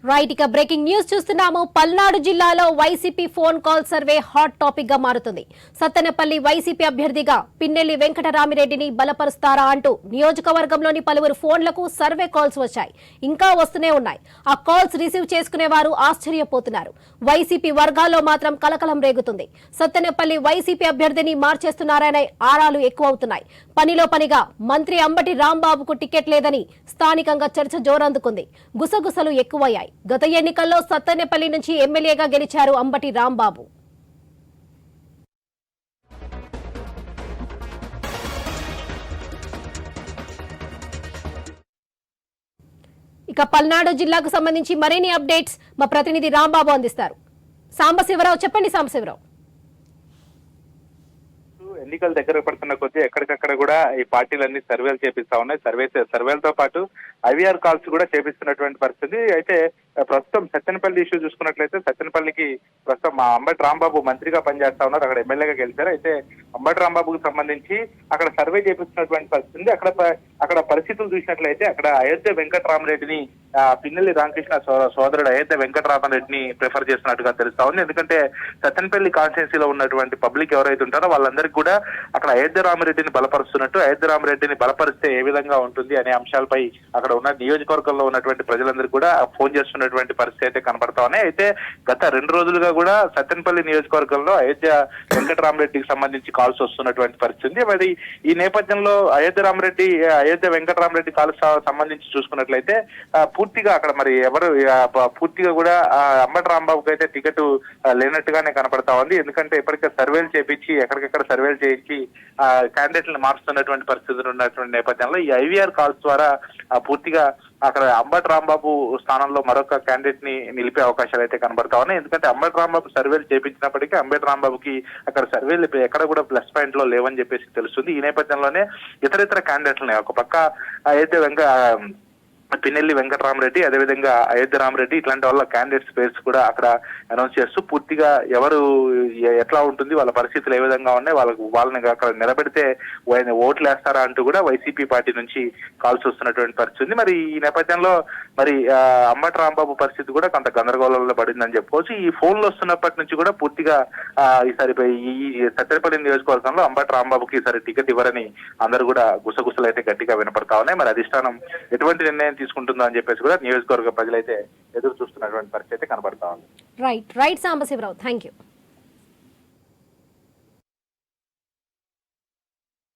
Right, ఇక breaking news చూస్తున్నాము. పల్నాడు జిల్లాలో YCP phone call survey hot topic గా మారుతుంది. సత్తెనపల్లి వైసీపీ అభ్యర్థిగా పిన్నెల్లి వెంకటరామిరెడ్డిని బలపరుస్తారా అంటూ నియోజకవర్గంలోని పలువురు ఫోన్లకు సర్వే కాల్స్ వచ్చాయి, ఇంకా వస్తూనే ఉన్నాయి. ఆ కాల్స్ రిసీవ్ చేసుకునే వారు ఆశ్చర్యపోతున్నారు. వైసీపీ వర్గాల్లో మాత్రం కలకలం రేగుతుంది. సత్తెనపల్లి వైసీపీ అభ్యర్థిని మార్చేస్తున్నారనే ఆరాలు ఎక్కువ అవుతున్నాయి. పనిలో పనిగా మంత్రి అంబటి రాంబాబుకు టికెట్ లేదని స్థానికంగా చర్చ జోరందుకుంది. గుసగుసలు ఎక్కువయ్యాయి. గత ఎన్నికల్లో సత్తెనపల్లి నుంచి ఎమ్మెల్యేగా గెలిచారు అంబటి రాంబాబు. ఇక పల్నాడు జిల్లాకు సంబంధించి మరిన్ని అప్డేట్స్ మా ప్రతినిధి రాంబాబు అందిస్తారు. సాంబశివరావు, చెప్పండి సాంబశివరావు. ఎన్నికలు దగ్గర పడుతున్న కొద్దీ ఎక్కడికక్కడ కూడా ఈ పార్టీలన్నీ సర్వేలు చేపిస్తా ఉన్నాయి. సర్వేలతో పాటు ఐవీఆర్ కాల్స్ కూడా చేపిస్తున్నటువంటి పరిస్థితి. అయితే ప్రస్తుతం సత్తెనపల్లి ఇష్యూ చూసుకున్నట్లయితే సత్తెనపల్లికి ప్రస్తుతం మా అంబటి రాంబాబు మంత్రిగా పనిచేస్తా ఉన్నారు, అక్కడ ఎమ్మెల్యేగా గెలిచారు. అయితే అంబటి రాంబాబుకు సంబంధించి అక్కడ సర్వే చేపిస్తున్నటువంటి పరిస్థితి. అక్కడ పరిస్థితులు చూసినట్లయితే అక్కడ అయోధ్య వెంకటరామరెడ్డిని పిన్నెల్లి రామకృష్ణ సోదరుడు అయోధ్య వెంకటరామరెడ్డిని ప్రిఫర్ చేస్తున్నట్టుగా తెలుస్తా ఉంది. ఎందుకంటే సత్తెనపల్లి కాన్స్టిట్యున్సీలో ఉన్నటువంటి పబ్లిక్ ఎవరైతే ఉంటారో వాళ్ళందరికీ కూడా అక్కడ అయోధ్య రామరెడ్డిని బలపరుస్తున్నట్టు, అయోధ్య రామరెడ్డిని బలపరిస్తే ఏ విధంగా ఉంటుంది అనే అంశాలపై అక్కడ ఉన్న నియోజకవర్గంలో ఉన్నటువంటి ప్రజలందరికీ కూడా ఫోన్ చేస్తున్నటువంటి పరిస్థితి అయితే కనబడతా ఉన్నాయి. అయితే గత 2 రోజులుగా కూడా సత్తెనపల్లి నియోజకవర్గంలో అయోధ్య వెంకటరామరెడ్డికి సంబంధించి కాల్స్ వస్తున్నటువంటి పరిస్థితి. మరి ఈ నేపథ్యంలో అయోధ్య వెంకటరామరెడ్డి కాల్స్ సంబంధించి చూసుకున్నట్లయితే పూర్తిగా అక్కడ మరి ఎవరు పూర్తిగా కూడా అంబటి రాంబాబుకి అయితే టికెట్ లేనట్టుగానే కనపడతా ఉంది. ఎందుకంటే ఇప్పటికే సర్వేలు చేపించి ఎక్కడికెక్కడ సర్వేలు చేయించి క్యాండిడేట్లను మారుస్తున్నటువంటి పరిస్థితులు ఉన్నటువంటి నేపథ్యంలో ఈ ఐవీఆర్ కాల్స్ ద్వారా పూర్తిగా అక్కడ అంబటి రాంబాబు స్థానంలో మరొక క్యాండిడేట్ ని నిలిపే అవకాశాలు అయితే కనబడతా ఉన్నాయి. ఎందుకంటే అంబటి రాంబాబు సర్వేలు చేపించినప్పటికీ అంబటి రాంబాబుకి అక్కడ సర్వేలు ఎక్కడ కూడా ప్లస్ పాయింట్ లో లేవని చెప్పేసి తెలుస్తుంది. ఈ నేపథ్యంలోనే ఇతర క్యాండిడేట్లని ఒక పక్క అయితే పిన్నెల్లి వెంకటరామరెడ్డి, అదేవిధంగా అయోధ్య రామరెడ్డి ఇట్లాంటి వాళ్ళ క్యాండిడేట్స్ పేర్స్ కూడా అక్కడ అనౌన్స్ చేస్తూ పూర్తిగా ఎవరు ఎట్లా ఉంటుంది, వాళ్ళ పరిస్థితులు ఏ విధంగా ఉన్నాయి, వాళ్ళని అక్కడ నిలబెడితే ఓట్లు వేస్తారా అంటూ కూడా వైసీపీ పార్టీ నుంచి కాల్స్ వస్తున్నటువంటి పరిస్థితి. మరి ఈ నేపథ్యంలో మరి అంబటి రాంబాబు పరిస్థితి కూడా కొంత గందరగోళంలో పడిందని చెప్పుకోవచ్చు. ఈ ఫోన్లు వస్తున్నప్పటి నుంచి కూడా పూర్తిగా ఈసారి ఈ సత్తెనపల్లి నియోజకవర్గంలో అంబటి రాంబాబుకి ఈసారి టికెట్ ఇవ్వరని అందరూ కూడా గుసగుసలు అయితే గట్టిగా వినపడతా ఉన్నాయి. మరి అధిష్టానం ఎటువంటి నిర్ణయం తీసుకుంటుందో అని చెప్పేసి కూడా నియోజకవర్గ ప్రజలైతే ఎదురు చూస్తున్నటువంటి పరిస్థితి కనబడతా ఉంది. Right Sambasivarao, thank you.